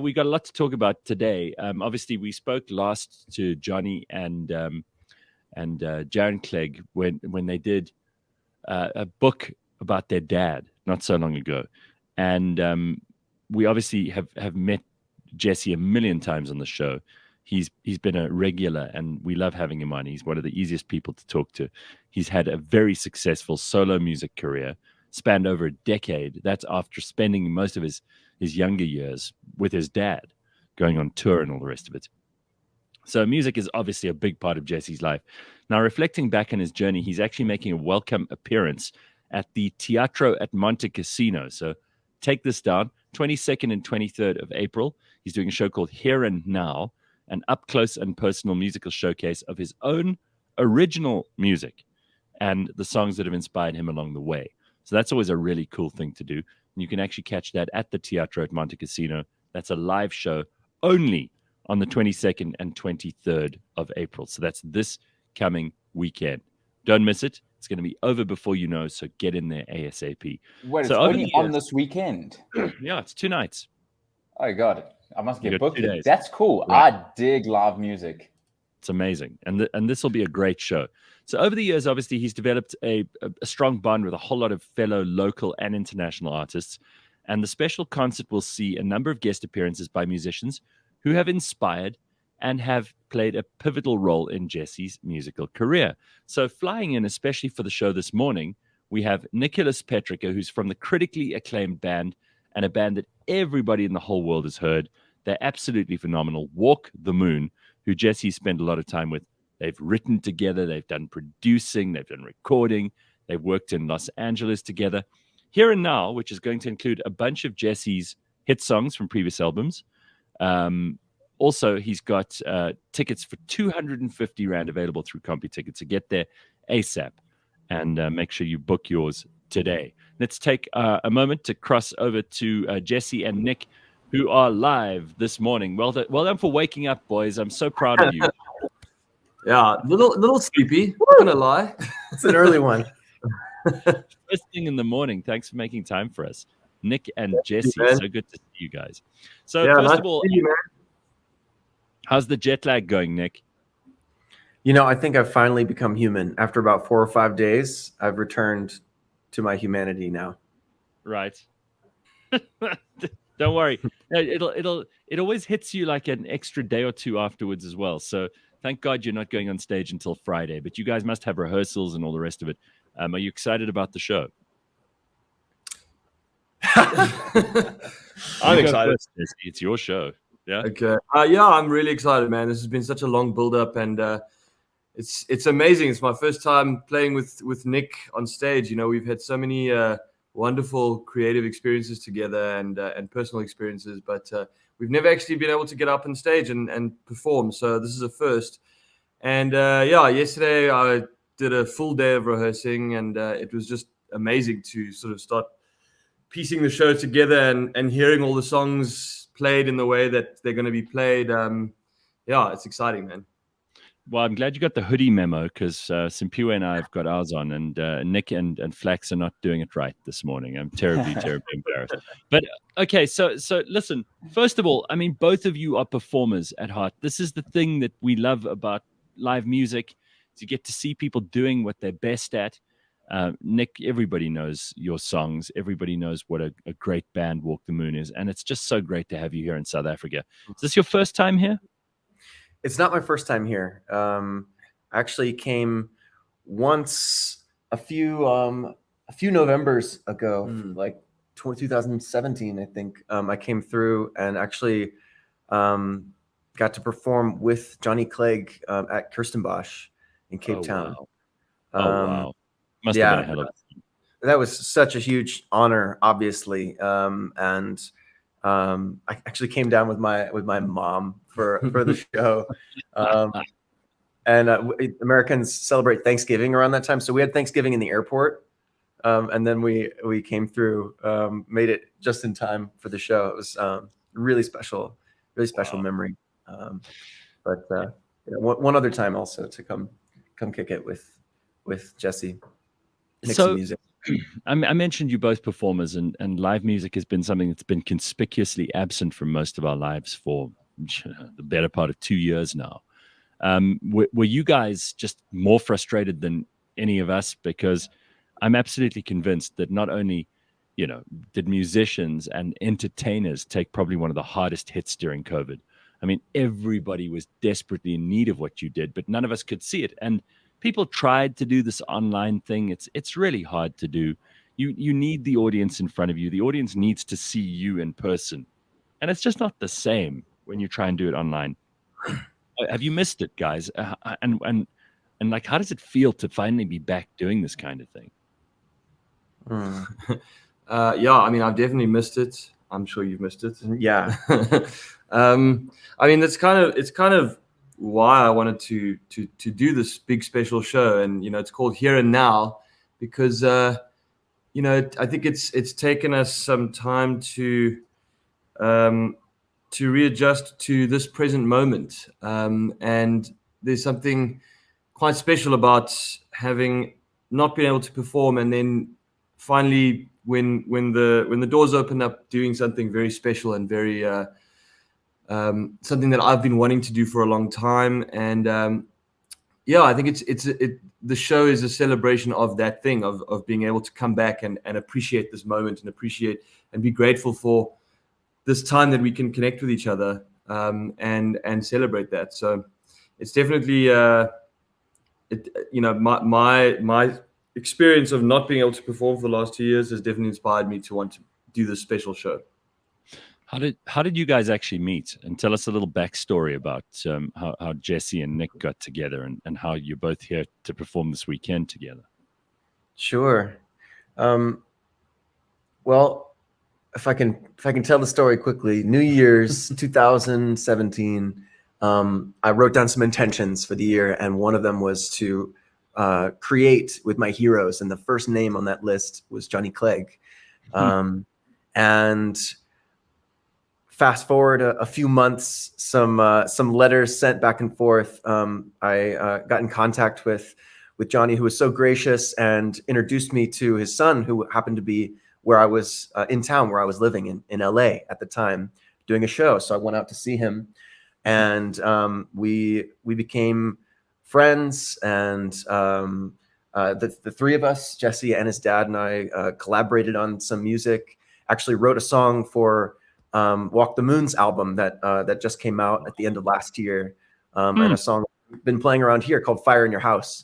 we got a lot to talk about today. Obviously, we spoke last to Johnny and Jaron Clegg when they did a book about their dad not so long ago, and we obviously have met Jessie a million times on the show. He's been a regular, and we love having him on. He's one of the easiest people to talk to. He's had a very successful solo music career, spanned over a decade. That's after spending most of his younger years with his dad, going on tour and all the rest of it. So music is obviously a big part of Jessie's life. Now, reflecting back on his journey, he's actually making a welcome appearance at the Teatro at Montecasino. So take this down, 22nd and 23rd of April. He's doing a show called Here and Now, an up-close and personal musical showcase of his own original music and the songs that have inspired him along the way. So that's always a really cool thing to do. And you can actually catch that at the Teatro at Montecasino. That's a live show only on the 22nd and 23rd of April. So that's this coming weekend. Don't miss it. It's going to be over before you know, so get in there ASAP. Wait, so it's only on this weekend? Yeah, it's 2 nights. Oh, God. I must get booked. That's cool. Right. I dig live music. It's amazing. And this will be a great show. So over the years, obviously, he's developed a strong bond with a whole lot of fellow local and international artists. And the special concert will see a number of guest appearances by musicians who have inspired and have played a pivotal role in Jessie's musical career. So flying in, especially for the show this morning, we have Nicholas Petricca, who's from the critically acclaimed band, and a band that everybody in the whole world has heard. They're absolutely phenomenal. Walk the Moon, who Jessie spent a lot of time with. They've written together, they've done producing, they've done recording, they've worked in Los Angeles together. Here and Now, which is going to include a bunch of Jessie's hit songs from previous albums. Also, he's got tickets for 250 Rand available through CompuTicket. So get there ASAP and make sure you book yours today. Let's take a moment to cross over to Jessie and Nick, who are live this morning. Well done for waking up, boys. I'm so proud of you. Yeah, little sleepy, not gonna lie. It's an early one. First thing in the morning. Thanks for making time for us. Nick and Jessie, so good to see you guys. So first of all, how's the jet lag going, Nick? You know, I think I've finally become human. After about 4 or 5 days, I've returned to my humanity now. Right. Don't worry. It always hits you like an extra day or two afterwards as well. So thank God you're not going on stage until Friday. But you guys must have rehearsals and all the rest of it. Are you excited about the show? I'm excited. It's your show. Yeah. Okay. Yeah, I'm really excited, man. This has been such a long build-up, and it's amazing. It's my first time playing with Nick on stage. You know, we've had so many wonderful creative experiences together and personal experiences, but we've never actually been able to get up on stage and perform. So this is a first. And yesterday I did a full day of rehearsing, and it was just amazing to sort of start piecing the show together and hearing all the songs played in the way that they're going to be played. It's exciting, man. Well, I'm glad you got the hoodie memo, because Simpiwe and I have got ours on, and Nick and Flax are not doing it right this morning. I'm terribly embarrassed. But okay, so listen, first of all, I mean, both of you are performers at heart. This is the thing that we love about live music, is you get to see people doing what they're best at. Nick, everybody knows your songs. Everybody knows what a great band Walk the Moon is. And it's just so great to have you here in South Africa. Is this your first time here? It's not my first time here. I actually came once a few Novembers ago, like 2017, I think. I came through and actually got to perform with Johnny Clegg at Kirstenbosch in Cape Town. Wow. Must have been a hell of a time. That was such a huge honor, obviously. And I actually came down with my mom for the show. And Americans celebrate Thanksgiving around that time, so we had Thanksgiving in the airport, and then we came through, made it just in time for the show. It was really special memory. One other time also to come kick it with Jessie. Make some music. I mentioned you both performers, and live music has been something that's been conspicuously absent from most of our lives for the better part of 2 years now. Were you guys just more frustrated than any of us? Because I'm absolutely convinced that not only, did musicians and entertainers take probably one of the hardest hits during COVID. I mean, everybody was desperately in need of what you did, but none of us could see it. And people tried to do this online thing. It's really hard to do. You need the audience in front of you. The audience needs to see you in person, and it's just not the same when you try and do it online. Have you missed it, guys? And like, how does it feel to finally be back doing this kind of thing? Yeah, I mean, I've definitely missed it. I'm sure you've missed it. Yeah. I mean, it's kind of why I wanted to do this big special show, and it's called Here and Now, because I think it's taken us some time to readjust to this present moment, and there's something quite special about having not been able to perform, and then finally when the doors open up, doing something very special and very something that I've been wanting to do for a long time. And I think the show is a celebration of that thing, of being able to come back and appreciate this moment, and appreciate and be grateful for this time that we can connect with each other, and celebrate that. So it's definitely my experience of not being able to perform for the last 2 years has definitely inspired me to want to do this special show. How did you guys actually meet? And tell us a little backstory about how Jessie and Nick got together, and how you're both here to perform this weekend together. Sure. Well, if I can tell the story quickly, New Year's 2017, I wrote down some intentions for the year, and one of them was to create with my heroes, and the first name on that list was Johnny Clegg. And fast forward a few months, some letters sent back and forth. I got in contact with Johnny, who was so gracious and introduced me to his son, who happened to be where I was in town, where I was living in LA at the time, doing a show. So I went out to see him, and we became friends. And the three of us, Jessie and his dad and I, collaborated on some music. Actually wrote a song for Walk the Moon's album that just came out at the end of last year, and a song we've been playing around here called Fire in Your House.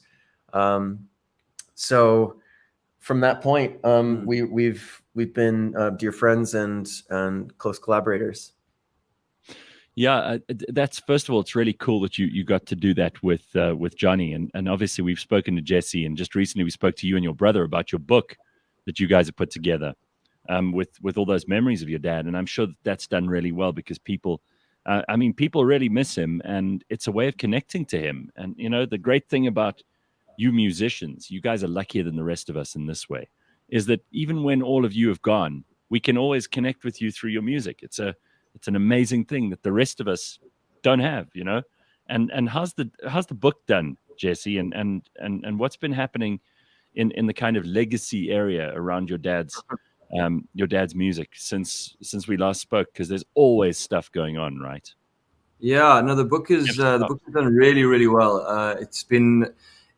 So from that point, we've been dear friends and close collaborators. Yeah, that's, first of all, it's really cool that you got to do that with Johnny, and obviously we've spoken to Jessie, and just recently we spoke to you and your brother about your book that you guys have put together, with all those memories of your dad, and I'm sure that's done really well, because people really miss him, and it's a way of connecting to him. And the great thing about you musicians, you guys are luckier than the rest of us in this way, is that even when all of you have gone, we can always connect with you through your music. It's an amazing thing that the rest of us don't have, And how's the book done, Jessie? And what's been happening in the kind of legacy area around your dad's music since we last spoke? Because there's always stuff going on, right? Yeah, no, the book is done really, really well. It's been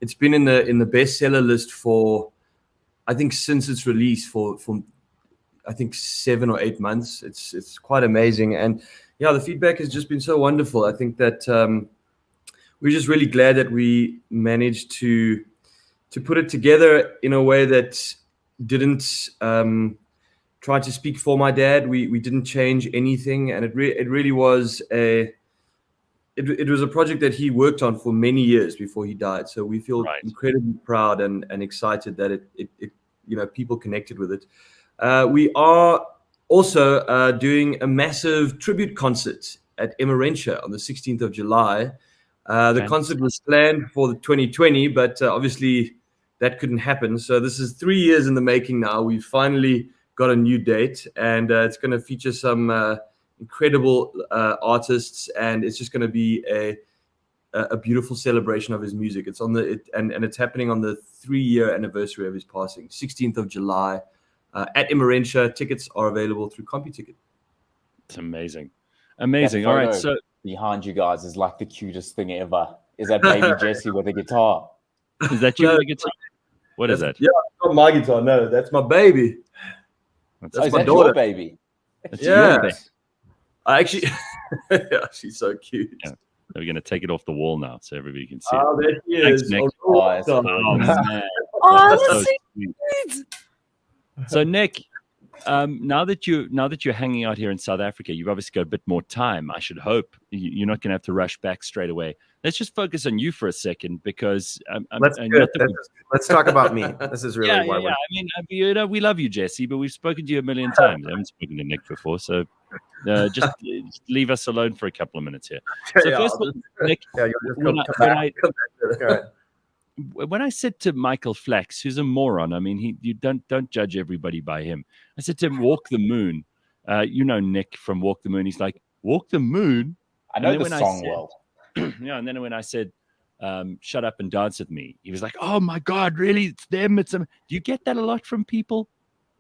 in the bestseller list for, I think, since its release for I think 7 or 8 months. It's quite amazing, and yeah, the feedback has just been so wonderful. I think that we're just really glad that we managed to put it together in a way that didn't try to speak for my dad. We didn't change anything, and it really was it was a project that he worked on for many years before he died. So we feel incredibly proud and excited that it people connected with it. We are also doing a massive tribute concert at Emerentia on the 16th of July. The concert was planned for the 2020, but obviously that couldn't happen. So this is 3 years in the making now. We finally got a new date, and it's going to feature some incredible artists, and it's just going to be a beautiful celebration of his music. It's on and it's happening on the 3-year anniversary of his passing, 16th of July, at Immerentia. Tickets are available through CompuTicket. It's amazing. All right, so behind you guys is like the cutest thing ever. Is that baby Jessie with a guitar? Is that you with a guitar? What is that? Yeah, it's not my guitar. No, that's my baby. That's my daughter. Your baby. That's your baby. I actually, yeah, she's so cute. Yeah. We're going to take it off the wall now so everybody can see it. There she is. Thanks, Nick. Man. That's so sweet. So Nick, now that you're hanging out here in South Africa, you've obviously got a bit more time. I should hope you're not going to have to rush back straight away. Let's just focus on you for a second, because let's talk about me. This is really why. I mean, we love you, Jessie, but we've spoken to you a million times. I haven't spoken to Nick before, so just leave us alone for a couple of minutes here. So first of all, Nick, when I said to Michael Flax, who's a moron, I mean, you don't judge everybody by him. I said to him, "Walk the Moon." Nick from Walk the Moon. He's like, "Walk the Moon." I know the song well. Yeah, and then when I said, "Shut up and dance with me," he was like, "Oh my God, really? It's them? It's them." Do you get that a lot from people?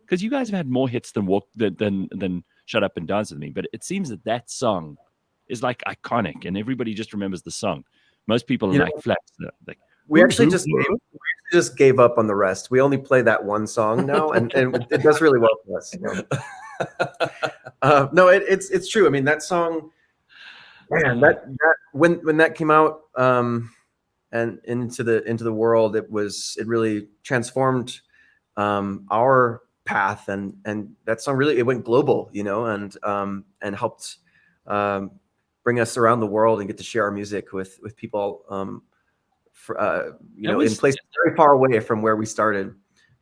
Because you guys have had more hits than than "Shut Up and Dance with Me," but it seems that song is like iconic, and everybody just remembers the song. Most people are like Flax. Like, we actually just gave up on the rest. We only play that one song now, and it does really well for us. No, it's true. I mean, that song, man, that when that came out and into the world, it really transformed our path, and that song really, it went global, and helped bring us around the world and get to share our music with people in places very far away from where we started.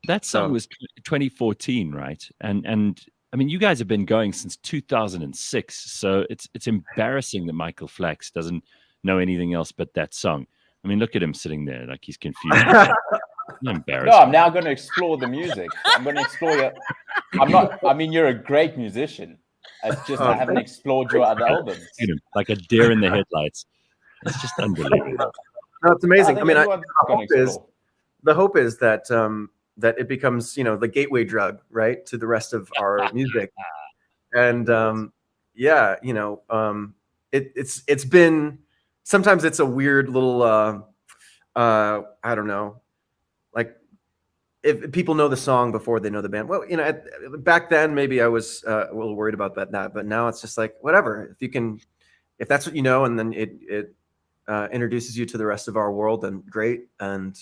That song was 2014, right? And I mean, you guys have been going since 2006, so it's embarrassing that Michael Flax doesn't know anything else but that song. I mean, look at him sitting there like he's confused. Embarrassing. No, I'm now going to explore the music. I'm going to explore your. I'm not. I mean, you're a great musician. It's just I haven't explored your other albums. Like a deer in the headlights. It's just unbelievable. No, it's amazing. I mean, the hope is that that it becomes, the gateway drug, right, to the rest of our music. And it's been, sometimes it's a weird little I don't know, like if people know the song before they know the band. Well, back then maybe I was a little worried about that, but now it's just like whatever. If that's what you know, and then it introduces you to the rest of our world, then great. And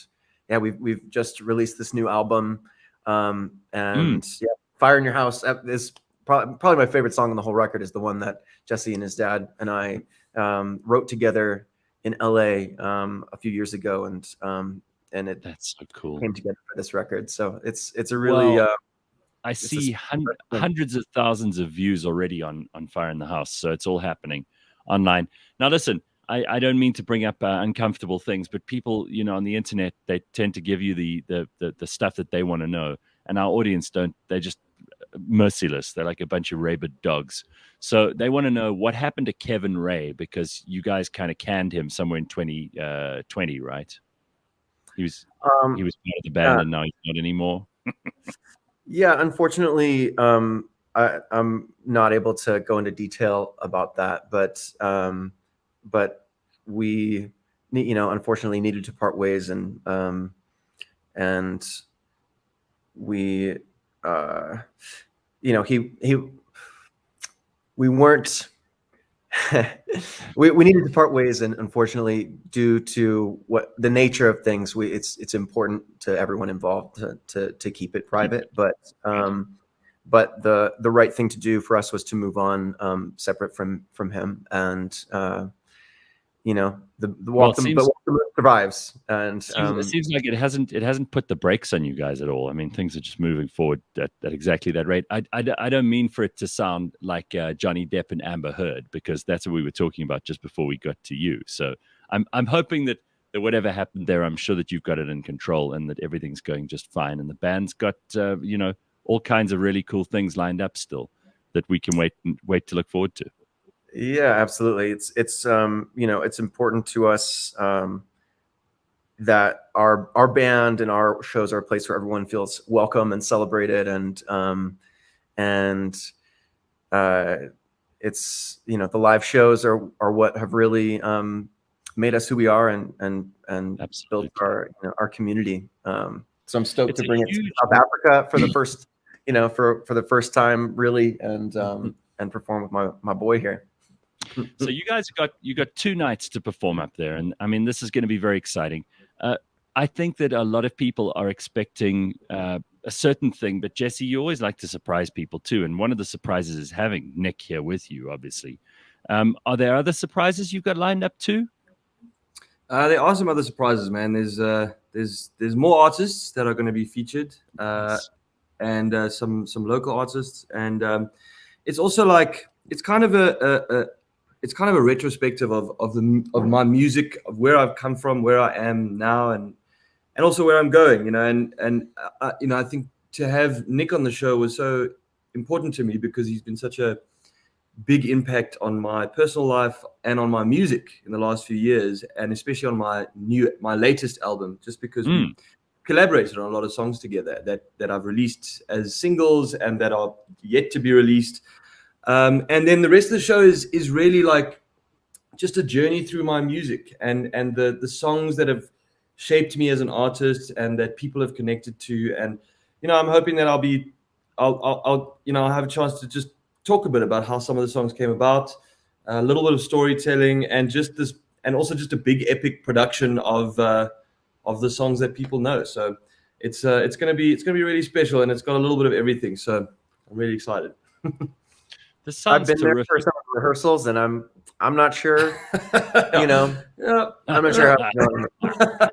yeah, we've just released this new album, Fire in Your House is probably my favorite song on the whole record. Is the one that Jessie and his dad and I wrote together in LA a few years ago, and that's so cool. Came together for this record. So it's a really I see hundreds of thousands of views already on Fire in the House, so it's all happening online. Now listen, I don't mean to bring up uncomfortable things, but people, on the internet, they tend to give you the stuff that they want to know, and our audience don't. They're just merciless. They're like a bunch of rabid dogs. So they want to know what happened to Kevin Ray, because you guys kind of canned him somewhere in 2020, right? He was part of the band, and now he's not anymore. Yeah, unfortunately, I'm not able to go into detail about that, but we, unfortunately needed to part ways, and we, we weren't. we needed to part ways, and unfortunately, due to what the nature of things, it's important to everyone involved to keep it private. But the right thing to do for us was to move on, separate from him, and the Walk the Moon survives, and it seems like it hasn't put the brakes on you guys at all. I mean, things are just moving forward at exactly that rate. I don't mean for it to sound like Johnny Depp and Amber Heard, because that's what we were talking about just before we got to you. So I'm hoping that whatever happened there, I'm sure that you've got it in control, and that everything's going just fine, and the band's got all kinds of really cool things lined up still that we can wait to look forward to. Yeah, absolutely. It's you know, it's important to us that our band and our shows are a place where everyone feels welcome and celebrated, and it's, you know, the live shows are what have really made us who we are, and Absolutely. built our, you know, our community. So I'm stoked It's to a bring it to huge- South Africa for the first, you know, for the first time, really, and perform with my boy here. So you guys got 2 nights to perform up there, and I mean, this is going to be very exciting. I think that a lot of people are expecting a certain thing, but Jessie, you always like to surprise people too, and one of the surprises is having Nick here with you, obviously. Are there other surprises you've got lined up too? There are some other surprises, man. There's more artists that are going to be featured, Nice. and some local artists, and it's also like it's kind of a retrospective of my music, of where I've come from, where I am now, and also where I'm going. You know, and you know, I think to have Nick on the show was so important to me because he's been such a big impact on my personal life and on my music in the last few years, and especially on my latest album, just because we collaborated on a lot of songs together that I've released as singles and that are yet to be released. And then the rest of the show is really like just a journey through my music and the songs that have shaped me as an artist and that people have connected to. And, you know, I'm hoping that I'll you know, I'll have a chance to just talk a bit about how some of the songs came about, a little bit of storytelling, and also just a big epic production of the songs that people know. So it's gonna be really special, and it's got a little bit of everything. So I'm really excited. This sounds I've been terrific. there for some of the rehearsals, and I'm not sure, you know, Yeah. I'm not sure how it's going.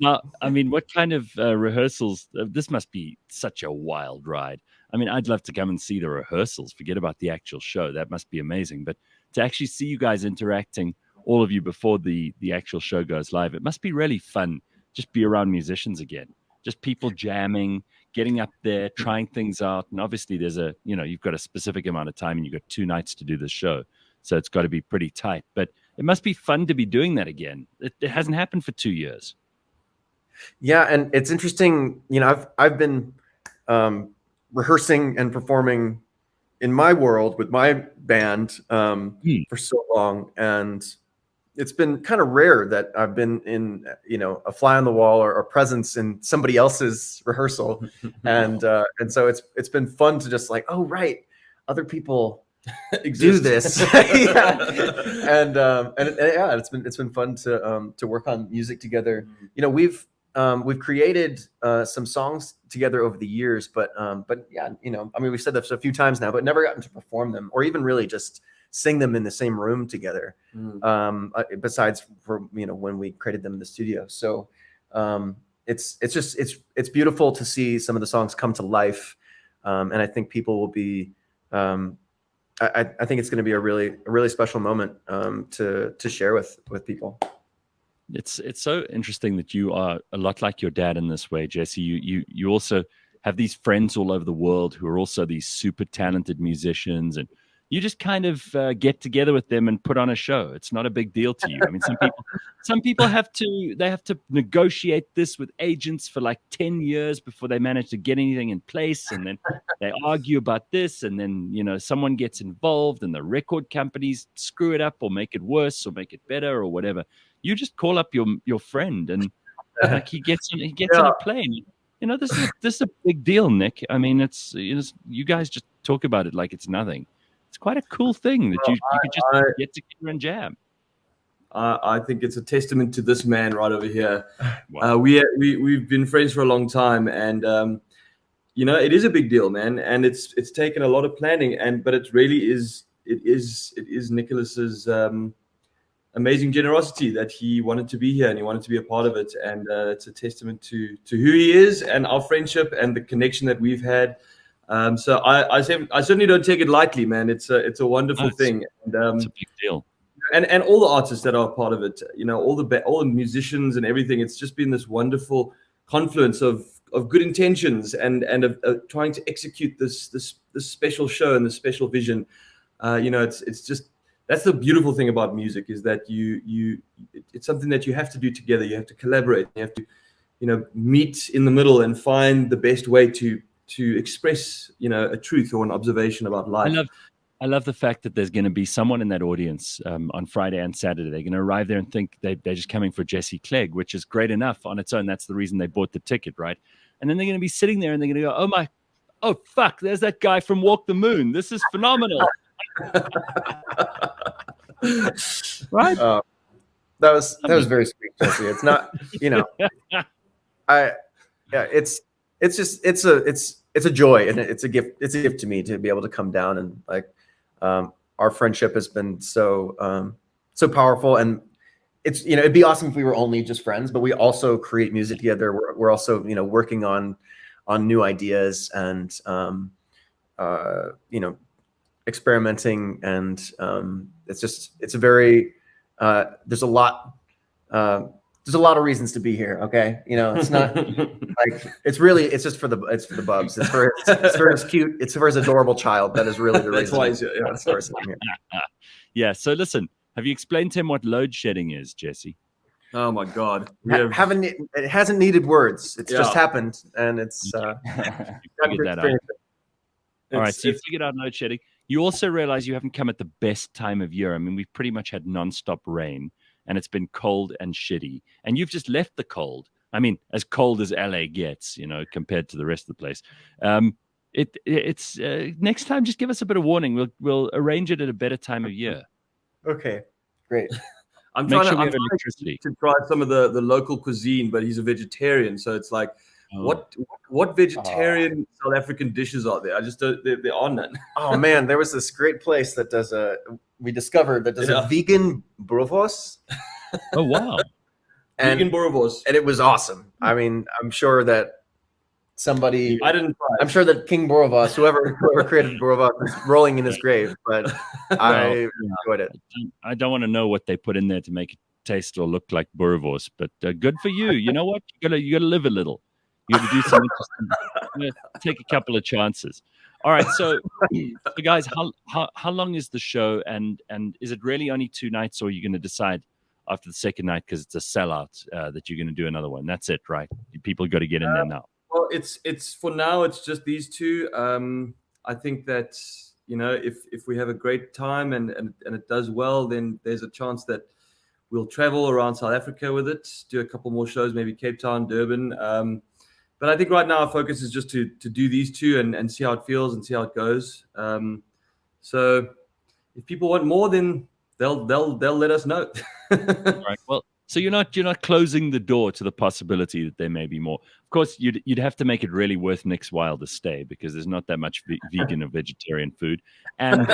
Now, I mean, what kind of rehearsals? This must be such a wild ride. I mean, I'd love to come and see the rehearsals. Forget about the actual show. That must be amazing. But to actually see you guys interacting, all of you, before the actual show goes live, it must be really fun. Just be around musicians again. Just people jamming, getting up there, trying things out. And obviously, you've got a specific amount of time, and you've got 2 nights to do the show. So it's got to be pretty tight. But it must be fun to be doing that again. It hasn't happened for 2 years. Yeah, and it's interesting. You know, I've been rehearsing and performing in my world with my band for so long, and it's been kind of rare that I've been in, you know, a fly on the wall or a presence in somebody else's rehearsal, and so it's been fun to just like, oh right, other people do this. Yeah. And yeah, it's been fun to work on music together. You know, we've created some songs together over the years, but yeah, you know, I mean, we've said this a few times now, but never gotten to perform them or even really just sing them in the same room together. Besides for, you know, when we created them in the studio. So it's beautiful to see some of the songs come to life, and I think people will be. I think it's going to be a really special moment to share with people. It's so interesting that you are a lot like your dad in this way, Jessie. You also have these friends all over the world who are also these super talented musicians, and you just kind of get together with them and put on a show. It's not a big deal to you. I mean, some people have to negotiate this with agents for like 10 years before they manage to get anything in place, and then they argue about this, and then, you know, someone gets involved, and the record companies screw it up or make it worse or make it better or whatever. You just call up your friend, and like he gets on a plane. You know, this is a big deal, Nick. I mean, it's, you know, you guys just talk about it like it's nothing. It's quite a cool thing that you could just get together and jam. I think it's a testament to this man right over here. Wow. We've been friends for a long time, and you know, it is a big deal, man. And it's taken a lot of planning, but it really is Nicholas's amazing generosity that he wanted to be here and he wanted to be a part of it. And it's a testament to who he is and our friendship and the connection that we've had. So I certainly don't take it lightly, man. It's a wonderful thing. And, it's a big deal. And all the artists that are part of it, you know, all the musicians and everything. It's just been this wonderful confluence of good intentions and of trying to execute this special show and this special vision. You know, it's just that's the beautiful thing about music, is that it's something that you have to do together. You have to collaborate. You have to, meet in the middle and find the best way to express, a truth or an observation about life. I love the fact that there's going to be someone in that audience on Friday and Saturday. They're going to arrive there and think they're just coming for Jessie Clegg, which is great enough on its own. That's the reason they bought the ticket, right? And then they're going to be sitting there and they're going to go, oh, fuck, there's that guy from Walk the Moon. This is phenomenal. Right? That was very sweet, Jessie. It's not, it's a joy, and it's a gift. It's a gift to me to be able to come down, and like, our friendship has been so powerful, and it's, it'd be awesome if we were only just friends, but we also create music together. We're also, working on new ideas and, experimenting, and it's a very, there's a lot of reasons to be here. Okay. It's not like, it's just for the bubs. It's for his cute, it's for his adorable child. That is really the reason. That's why that's the reason I'm here. Yeah. So listen, have you explained to him what load shedding is, Jessie? Oh my God. It hasn't needed words. It's just happened, and it's figured that out. All right. So you figured out load shedding. You also realize you haven't come at the best time of year. I mean, we've pretty much had nonstop rain, and it's been cold and shitty. And you've just left the cold. I mean, as cold as LA gets, compared to the rest of the place. It's next time, just give us a bit of warning. We'll arrange it at a better time of year. Okay, great. I'm trying to try some of the local cuisine, but he's a vegetarian, so it's like, what vegetarian South African dishes are there? I just don't. There are none. Oh man, there was this great place that does a vegan boerewors. Oh wow, vegan boerewors, and it was awesome. I mean, I'm sure that somebody. I didn't try. I'm sure that King Boerewors, whoever created boerewors, is rolling in his grave. But I enjoyed it. I don't want to know what they put in there to make it taste or look like boerewors, but good for you. You know what? You gotta live a little. You got to do something interesting. Take a couple of chances. All right, so guys, how long is the show, and is it really only 2 nights, or are you going to decide after the second night, because it's a sellout, that you're going to do another one? That's it, right? People got to get in there now. Well, it's for now. It's just these two. I think that if we have a great time and it does well, then there's a chance that we'll travel around South Africa with it, do a couple more shows, maybe Cape Town, Durban. But I think right now our focus is just to do these two and see how it feels and see how it goes. So if people want more, then they'll let us know. Right. Well, so you're not closing the door to the possibility that there may be more. Of course, you'd have to make it really worth Nick's while to stay, because there's not that much vegan or vegetarian food, and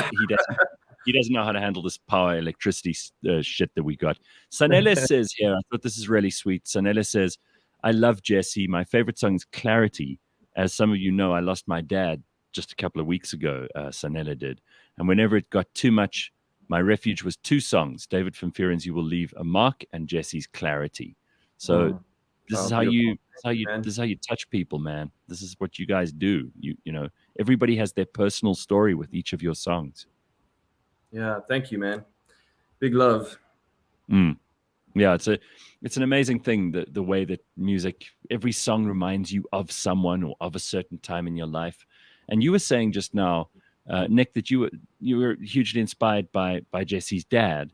he doesn't know how to handle this power electricity shit that we got. Sanele says here, I thought this is really sweet. Sanele says, I love Jessie. My favorite song is Clarity. As some of you know, I lost my dad just a couple of weeks ago, Sanela did. And whenever it got too much, my refuge was 2 songs, David Finfieren's You Will Leave a Mark and Jessie's Clarity. So this is how you touch people, man. This is what you guys do. You know, everybody has their personal story with each of your songs. Yeah, thank you, man. Big love. Yeah, it's an amazing thing, the way that music, every song reminds you of someone or of a certain time in your life. And you were saying just now, Nick, that you were hugely inspired by Jessie's dad.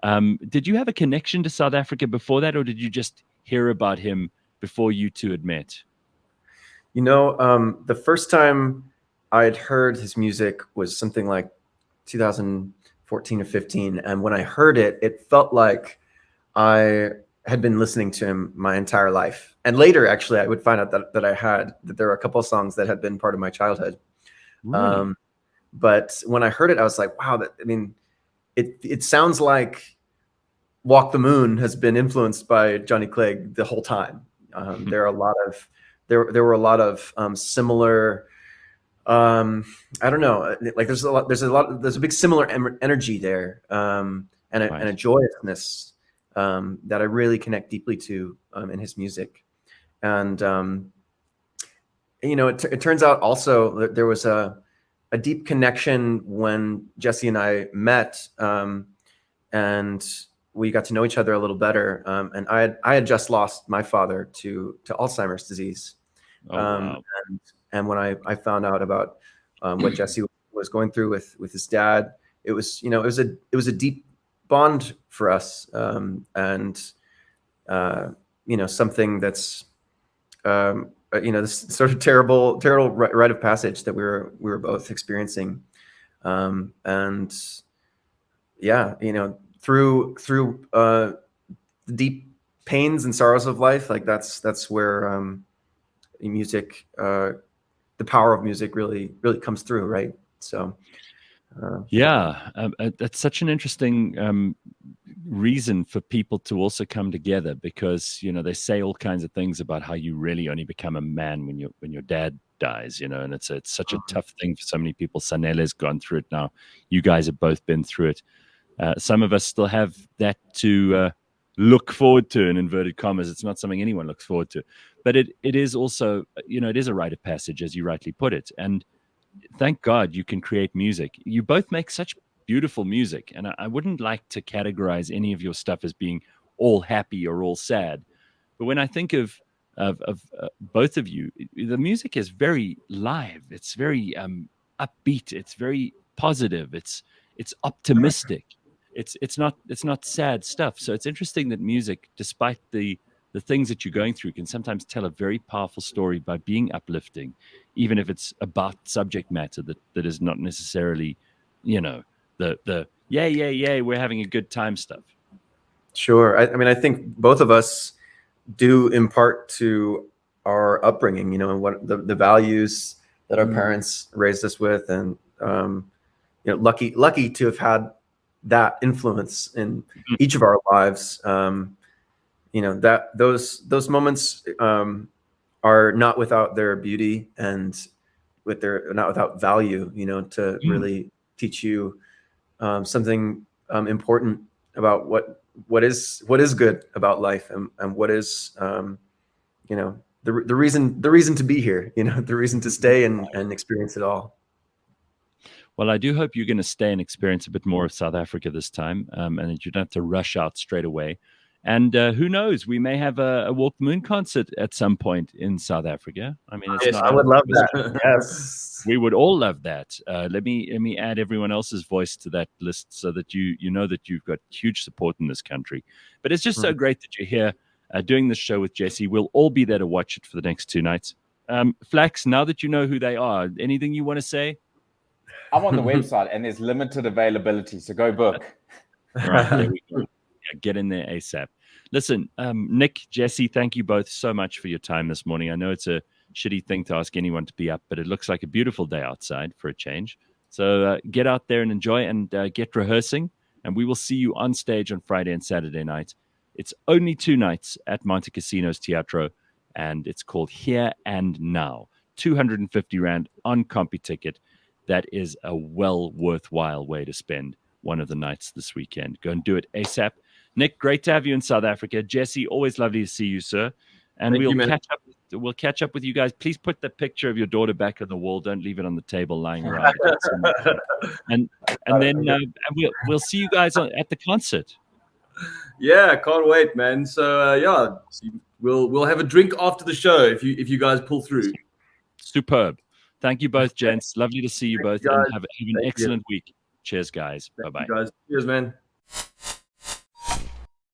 Did you have a connection to South Africa before that, or did you just hear about him before you two had met? The first time I had heard his music was something like 2014 or 15. And when I heard it, it felt like I had been listening to him my entire life. And later, actually, I would find out that there were a couple of songs that had been part of my childhood. Really? But when I heard it, I was like, wow, it sounds like Walk the Moon has been influenced by Johnny Clegg the whole time. There were a lot of similar, I don't know, like there's a big similar energy there, and a joyousness that I really connect deeply to in his music. And it turns out also that there was a deep connection when Jessie and I met, and we got to know each other a little better. And I had just lost my father to Alzheimer's disease. Oh, wow. And when I found out about what Jessie was going through with his dad, it was a deep bond for us, and something that's this sort of terrible rite of passage that we were both experiencing, and yeah, through the deep pains and sorrows of life, like that's where music, the power of music really comes through, right? So that's such an interesting reason for people to also come together, because they say all kinds of things about how you really only become a man when your dad dies, and it's such a tough thing for so many people. Sanele's gone through it now. You guys have both been through it. Some of us still have that to look forward to, in inverted commas. It's not something anyone looks forward to, but it is also, it is a rite of passage, as you rightly put it. And thank God you can create music. You both make such beautiful music, and I wouldn't like to categorize any of your stuff as being all happy or all sad. But when I think of both of you, the music is very live. It's very upbeat. It's very positive. It's optimistic. It's not sad stuff. So it's interesting that music, despite the things that you're going through, can sometimes tell a very powerful story by being uplifting, even if it's about subject matter that is not necessarily, the yay, we're having a good time stuff. Sure. I mean, I think both of us do impart to our upbringing, and what the values that our parents raised us with, and lucky to have had that influence in each of our lives. That those moments are not without their beauty, and not without value, to really teach you something important about what is good about life, and what is the reason to be here, the reason to stay and experience it all. Well, I do hope you're going to stay and experience a bit more of South Africa this time, and that you don't have to rush out straight away. And who knows, we may have a Walk the Moon concert at some point in South Africa. I mean, yes, I would love that. Yes, we would all love that. Let me add everyone else's voice to that list, so that you know that you've got huge support in this country. But it's just so great that you're here doing this show with Jessie. We'll all be there to watch it for the next 2 nights. Flax, now that you know who they are, anything you want to say? I'm on the website and there's limited availability, so go book. Right, there we go. Yeah, get in there ASAP. Listen, Nick, Jessie, thank you both so much for your time this morning. I know it's a shitty thing to ask anyone to be up, but it looks like a beautiful day outside for a change. So get out there and enjoy, and get rehearsing. And we will see you on stage on Friday and Saturday night. It's only 2 nights at Montecasino's Teatro, and it's called Here and Now. 250 Rand on Compy ticket. That is a well worthwhile way to spend one of the nights this weekend. Go and do it ASAP. Nick, great to have you in South Africa. Jessie, always lovely to see you, sir. And we'll catch up with you guys. Please put the picture of your daughter back on the wall. Don't leave it on the table lying around. and then we'll see you guys at the concert. Yeah, can't wait, man. So we'll have a drink after the show if you guys pull through. Superb. Thank you both, gents. Lovely to see you both. And have an excellent week. Cheers, guys. Bye-bye. Guys. Cheers, man.